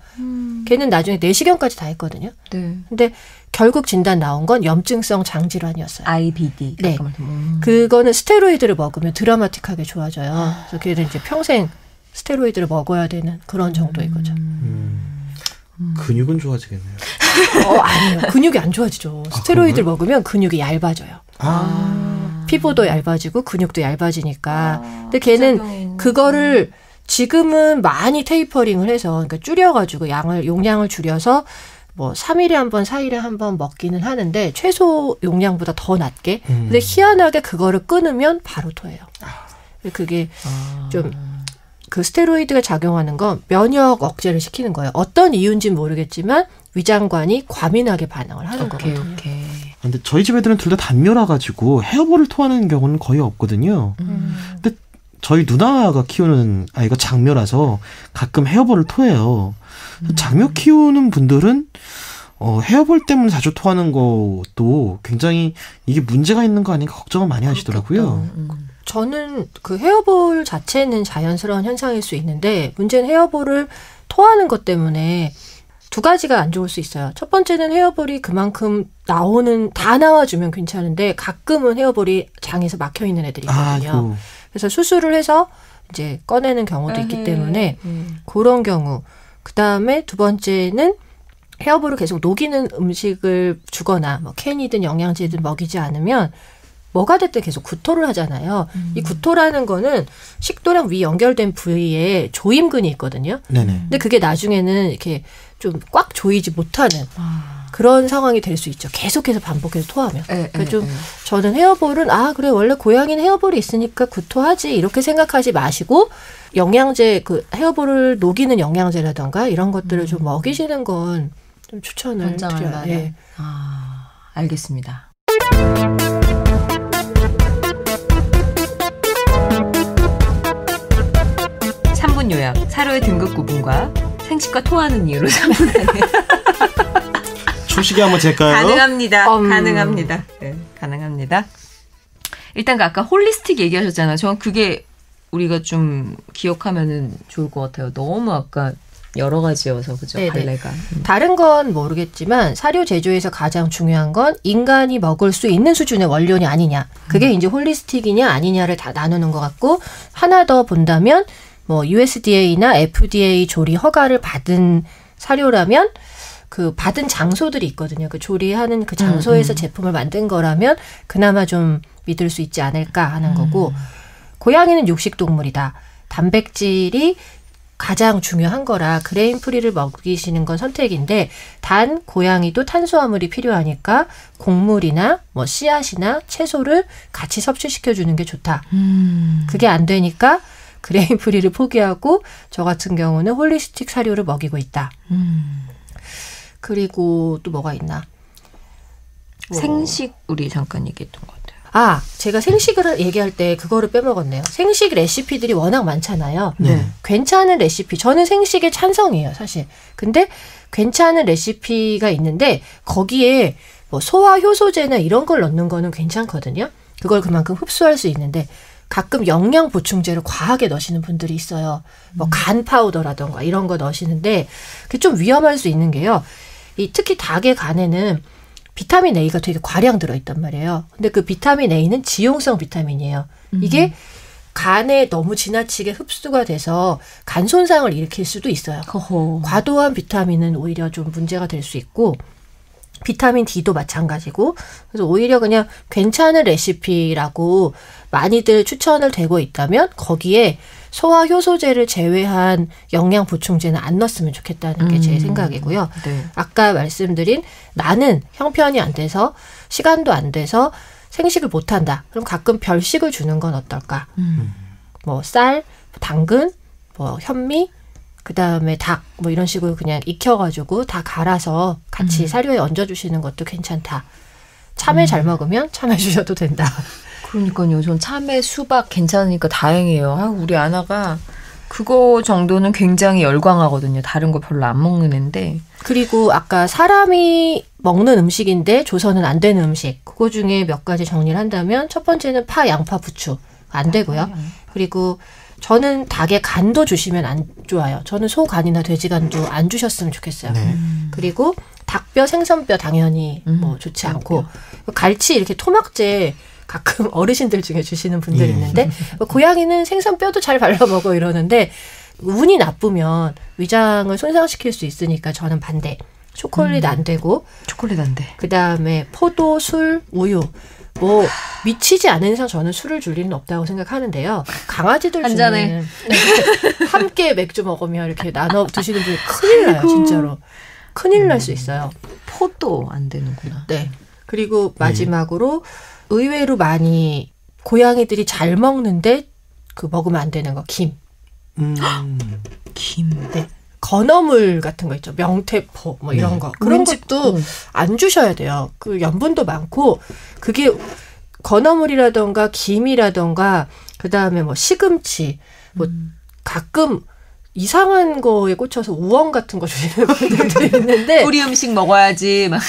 걔는 나중에 내시경까지 다 했거든요. 네. 근데 결국 진단 나온 건 염증성 장질환이었어요. IBD. 네. 그거는 스테로이드를 먹으면 드라마틱하게 좋아져요. 그래서 걔는 이제 평생 스테로이드를 먹어야 되는 그런 정도인 거죠. 근육은 좋아지겠네요. 아니에요. 근육이 안 좋아지죠. 스테로이드를 먹으면 근육이 얇아져요. 피부도 얇아지고 근육도 얇아지니까. 근데 걔는 그거를 지금은 많이 테이퍼링을 해서 그러니까 줄여가지고 용량을 줄여서 뭐 3일에 한 번, 4일에 한 번 먹기는 하는데 최소 용량보다 더 낮게. 근데 희한하게 그거를 끊으면 바로 토해요. 그게 좀 그 스테로이드가 작용하는 건 면역 억제를 시키는 거예요. 어떤 이유인지는 모르겠지만 위장관이 과민하게 반응을 하는 거거든요. 오케이. 근데 저희 집 애들은 둘 다 단묘라 가지고 헤어볼을 토하는 경우는 거의 없거든요. 근데 저희 누나가 키우는 아이가 장묘라서 가끔 헤어볼을 토해요. 장묘 키우는 분들은 헤어볼 때문에 자주 토하는 것도 굉장히 이게 문제가 있는 거 아닌가 걱정을 많이 하시더라고요. 저는 그 헤어볼 자체는 자연스러운 현상일 수 있는데 문제는 헤어볼을 토하는 것 때문에 두 가지가 안 좋을 수 있어요. 첫 번째는 헤어볼이 그만큼 다 나와주면 괜찮은데 가끔은 헤어볼이 장에서 막혀 있는 애들이 있거든요. 그래서 수술을 해서 이제 꺼내는 경우도 있기 때문에 그런 경우. 그다음에 두 번째는 헤어볼을 계속 녹이는 음식을 주거나 뭐 캔이든 영양제든 먹이지 않으면 뭐가 됐든 계속 구토를 하잖아요. 이 구토라는 거는 식도랑 위 연결된 부위에 조임근이 있거든요. 네네. 근데 그게 나중에는 이렇게 좀 꽉 조이지 못하는 그런 상황이 될 수 있죠. 계속해서 반복해서 토하면. 그러니까 좀 저는 헤어볼은 그래 원래 고양이는 헤어볼이 있으니까 구토하지 이렇게 생각하지 마시고 영양제 그 헤어볼을 녹이는 영양제라던가 이런 것들을 좀 먹이시는 건 좀 추천을 드려요. 네. 알겠습니다. 요약, 사료의 등급 구분과 생식과 토하는 이유로 3분 안에 초식이 한번 잴까요? 가능합니다. 가능합니다. 네, 가능합니다. 일단 아까 홀리스틱 얘기하셨잖아요. 저는 그게 우리가 좀 기억하면은 좋을 것 같아요. 너무 아까 여러 가지여서 그죠? 네네. 발레가. 다른 건 모르겠지만 사료 제조에서 가장 중요한 건 인간이 먹을 수 있는 수준의 원료냐 아니냐. 그게 이제 홀리스틱이냐 아니냐를 다 나누는 것 같고 하나 더 본다면 뭐 USDA나 FDA 조리 허가를 받은 사료라면 그 받은 장소들이 있거든요. 그 조리하는 그 장소에서 제품을 만든 거라면 그나마 좀 믿을 수 있지 않을까 하는 거고 고양이는 육식 동물이다. 단백질이 가장 중요한 거라 그레인 프리를 먹이시는 건 선택인데 단 고양이도 탄수화물이 필요하니까 곡물이나 뭐 씨앗이나 채소를 같이 섭취시켜 주는 게 좋다. 그게 안 되니까 그레인 프리를 포기하고 저 같은 경우는 홀리스틱 사료를 먹이고 있다. 그리고 또 뭐가 있나? 생식 우리 잠깐 얘기했던 것 같아요. 제가 생식을 얘기할 때 그거를 빼먹었네요. 생식 레시피들이 워낙 많잖아요. 네. 괜찮은 레시피. 저는 생식에 찬성이에요, 사실. 근데 괜찮은 레시피가 있는데 거기에 뭐 소화 효소제나 이런 걸 넣는 거는 괜찮거든요. 그걸 그만큼 흡수할 수 있는데 가끔 영양 보충제를 과하게 넣으시는 분들이 있어요. 뭐 간 파우더라던가 이런 거 넣으시는데 그게 좀 위험할 수 있는 게요. 특히 닭의 간에는 비타민 A가 되게 과량 들어있단 말이에요. 근데 그 비타민 A는 지용성 비타민이에요. 이게 간에 너무 지나치게 흡수가 돼서 간 손상을 일으킬 수도 있어요. 허허. 과도한 비타민은 오히려 좀 문제가 될 수 있고 비타민 D도 마찬가지고. 그래서 오히려 그냥 괜찮은 레시피라고 많이들 추천을 되고 있다면 거기에 소화 효소제를 제외한 영양 보충제는 안 넣었으면 좋겠다는 게 제 생각이고요. 네. 아까 말씀드린 나는 형편이 안 돼서 시간도 안 돼서 생식을 못 한다. 그럼 가끔 별식을 주는 건 어떨까? 뭐 쌀, 당근, 뭐 현미, 그다음에 닭 뭐 이런 식으로 그냥 익혀가지고 다 갈아서 같이 사료에 얹어주시는 것도 괜찮다. 참외 잘 먹으면 참외 주셔도 된다. 그러니까요. 전 참외, 수박 괜찮으니까 다행이에요. 아, 우리 아나가 그거 정도는 굉장히 열광하거든요. 다른 거 별로 안 먹는 앤데. 그리고 아까 사람이 먹는 음식인데 줘서는 안 되는 음식. 그거 중에 몇 가지 정리를 한다면 첫 번째는 파, 양파, 부추. 안 되고요. 그리고 저는 닭의 간도 주시면 안 좋아요. 저는 소간이나 돼지간도 안 주셨으면 좋겠어요. 네. 그리고 닭뼈, 생선뼈 당연히 뭐 좋지 않고 갈치 이렇게 토막제 가끔 어르신들 중에 주시는 분들 있는데 고양이는 생선뼈도 잘 발라 먹어 이러는데 운이 나쁘면 위장을 손상시킬 수 있으니까 저는 반대. 초콜릿 안 되고 초콜릿 안 돼. 그다음에 포도, 술, 우유 뭐 미치지 않은 이상 저는 술을 줄 일은 없다고 생각하는데요. 강아지들 한 잔에 함께 맥주 먹으면 이렇게 나눠 드시는 분이 큰일 나요. 진짜로. 큰일 날 수 있어요. 포도 안 되는구나. 네. 그리고 마지막으로 의외로 많이 고양이들이 잘 먹는데 그 먹으면 안 되는 거 김. 김. 네. 건어물 같은 거 있죠. 명태포 뭐 이런 거. 그런 것도 안 주셔야 돼요. 그 염분도 많고 그게 건어물이라던가 김이라던가 그다음에 뭐 시금치 뭐 가끔 이상한 거에 꽂혀서 우엉 같은 거 주시는 분들도 있는데 우리 음식 먹어야지 막.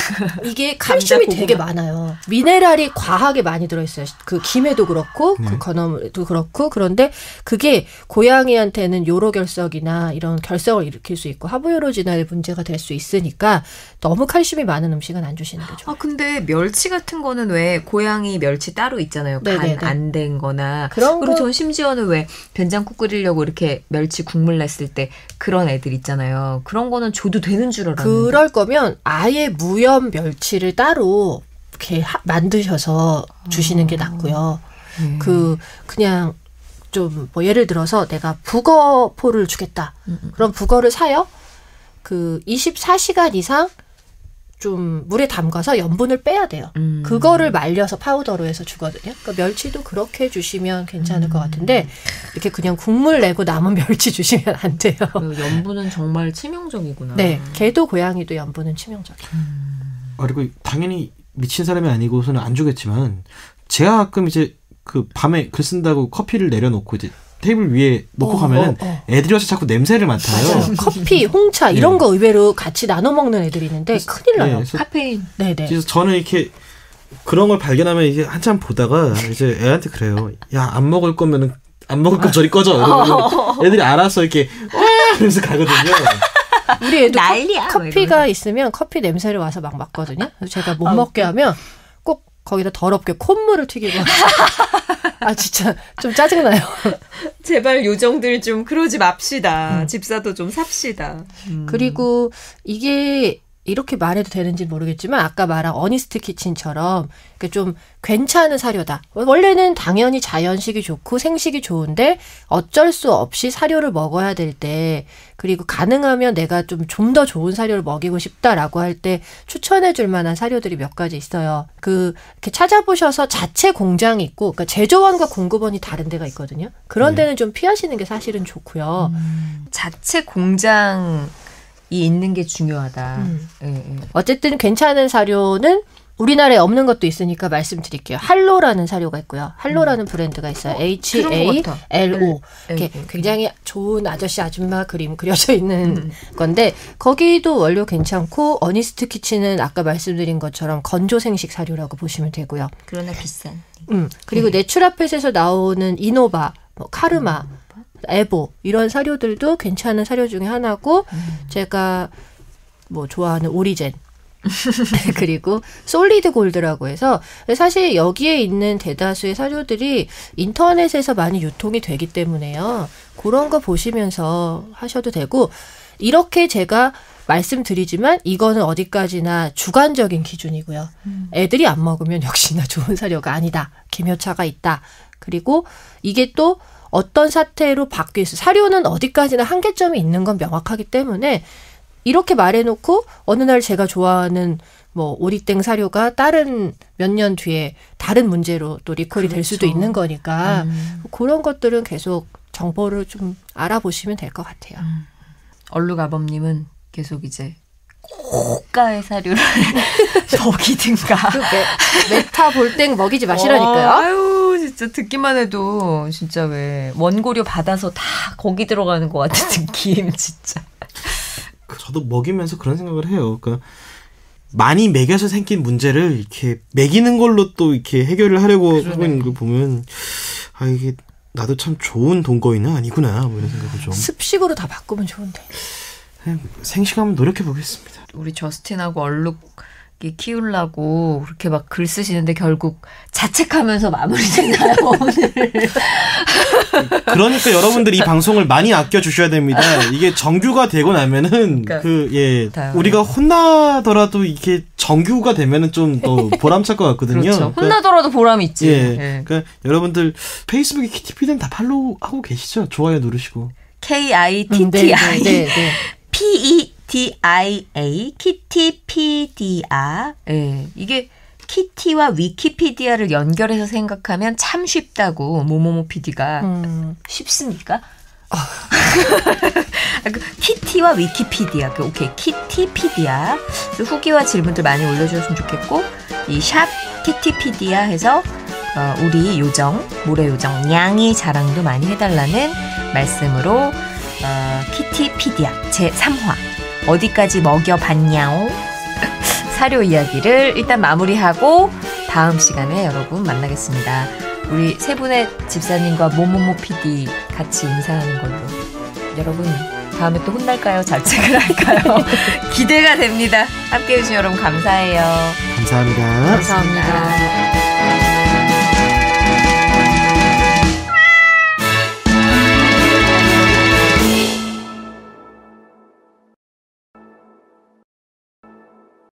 이게 칼슘이 되게 많아요. 미네랄이 과하게 많이 들어있어요. 그 김에도 그렇고 그 건어물에도 그렇고 그런데 그게 고양이한테는 요로결석이나 이런 결석을 일으킬 수 있고 하부요로 진화에 문제가 될 수 있으니까 너무 칼슘이 많은 음식은 안 주시는 게 좋아요. 아 근데 멸치 같은 거는 왜 고양이 멸치 따로 있잖아요. 간 안 된 거나. 그리고 전 심지어는 왜 된장국 끓이려고 이렇게 멸치 국물 냈을 때 그런 애들 있잖아요. 그런 거는 줘도 되는 줄 알았는데. 그럴 거면 아예 무염 멸치를 따로 이렇게 만드셔서 주시는 게 낫고요. 그냥 좀 뭐 예를 들어서 내가 북어포를 주겠다. 그럼 북어를 사요. 그 24시간 이상 좀 물에 담가서 염분을 빼야 돼요. 그거를 말려서 파우더로 해서 주거든요. 그러니까 멸치도 그렇게 주시면 괜찮을 것 같은데 이렇게 그냥 국물 내고 남은 멸치 주시면 안 돼요. 염분은 정말 치명적이구나. 네, 개도 고양이도 염분은 치명적이에요. 그리고 당연히 미친 사람이 아니고서는 안 주겠지만 제가 가끔 이제 그 밤에 글 쓴다고 커피를 내려놓고 이제 테이블 위에 놓고 가면은 애들이 와서 자꾸 냄새를 맡아요. 맞아요. 커피, 홍차 이런 거 의외로 같이 나눠 먹는 애들이 있는데 큰일 나요. 카페인. 네네. 그래서 저는 이렇게 그런 걸 발견하면 이게 한참 보다가 이제 애한테 그래요. 야, 안 먹을 거면은 안 먹을 거 저리 꺼져. 이러면 애들이 알아서 이렇게 그러면서 가거든요. 우리 애도 난리야, 커피가 있으면 커피 냄새를 와서 막 맡거든요. 그래서 제가 못 먹게 하면 꼭 거기다 더럽게 콧물을 튀기고. 아 진짜 좀 짜증나요. 제발 요정들 좀 그러지 맙시다. 집사도 좀 삽시다. 그리고 이게 이렇게 말해도 되는지 모르겠지만 아까 말한 어니스트 키친처럼 좀 괜찮은 사료다. 원래는 당연히 자연식이 좋고 생식이 좋은데 어쩔 수 없이 사료를 먹어야 될 때 그리고 가능하면 내가 좀 더 좋은 사료를 먹이고 싶다라고 할 때 추천해 줄 만한 사료들이 몇 가지 있어요. 이렇게 찾아보셔서 자체 공장이 있고 그러니까 제조원과 공급원이 다른 데가 있거든요. 그런 데는 좀 피하시는 게 사실은 좋고요. 자체 공장 이 있는 게 중요하다. 어쨌든 괜찮은 사료는 우리나라에 없는 것도 있으니까 말씀드릴게요. 할로라는 사료가 있고요. 할로라는 브랜드가 있어요. HALO. 이렇게 굉장히 좋은 아저씨 아줌마 그림 그려져 있는 건데 거기도 원료 괜찮고 어니스트 키친은 아까 말씀드린 것처럼 건조 생식 사료라고 보시면 되고요. 그러나 비싼. 그리고 내추라펫에서 나오는 이노바, 뭐 카르마, 에보 이런 사료들도 괜찮은 사료 중에 하나고 제가 뭐 좋아하는 오리젠 그리고 솔리드 골드라고 해서 사실 여기에 있는 대다수의 사료들이 인터넷에서 많이 유통이 되기 때문에요. 그런 거 보시면서 하셔도 되고 이렇게 제가 말씀드리지만 이거는 어디까지나 주관적인 기준이고요. 애들이 안 먹으면 역시나 좋은 사료가 아니다. 기묘차가 있다. 그리고 이게 또 어떤 사태로 바뀌어 있어. 사료는 어디까지나 한계점이 있는 건 명확하기 때문에 이렇게 말해놓고 어느 날 제가 좋아하는 뭐 오리땡 사료가 다른 몇 년 뒤에 다른 문제로 또 리콜이 될 수도 있는 거니까 그런 것들은 계속 정보를 좀 알아보시면 될 것 같아요. 얼룩아범님은 계속 이제 고가의 사료를 먹이든가. 메타볼땡 먹이지 마시라니까요. 아유 진짜 듣기만 해도 진짜 왜 원고료 받아서 다 거기 들어가는 것 같은 느낌 진짜. 저도 먹이면서 그런 생각을 해요. 그러니까 많이 먹여서 생긴 문제를 이렇게 먹이는 걸로 또 이렇게 해결을 하려고 하고 있는 걸 보면 아 이게 나도 참 좋은 동거인은 아니구나 뭐 이런 생각을 좀. 습식으로 다 바꾸면 좋은데. 생식하면 노력해 보겠습니다. 우리 저스틴하고 얼룩이 키우려고 그렇게 막 글 쓰시는데 결국 자책하면서 마무리되나요 오늘? 그러니까 여러분들 이 방송을 많이 아껴 주셔야 됩니다. 이게 정규가 되고 나면은 그러니까, 우리가 혼나더라도 이게 정규가 되면은 좀 더 보람찰 것 같거든요. 그렇죠. 그러니까, 혼나더라도 보람이 있지. 예. 그러니까 여러분들 페이스북에 키티피디는 다 팔로우 하고 계시죠? 좋아요 누르시고. KITTI PEDIA 키티피디아. 예. 이게 키티와 위키피디아를 연결해서 생각하면 참 쉽다고 모모모 PD가 쉽습니까? 키티와 위키피디아. 오케이. 키티피디아. 후기와 질문들 많이 올려주셨으면 좋겠고 이 샵 키티피디아 해서 우리 요정 모래 요정 냥이 자랑도 많이 해달라는 말씀으로 키티피디아 제3화 어디까지 먹여봤냐오 사료 이야기를 일단 마무리하고 다음 시간에 여러분 만나겠습니다. 우리 세 분의 집사님과 모모모 PD 같이 인사하는 걸로. 여러분 다음에 또 혼날까요? 자책을 할까요? 기대가 됩니다. 함께해 주신 여러분 감사해요. 감사합니다. 감사합니다.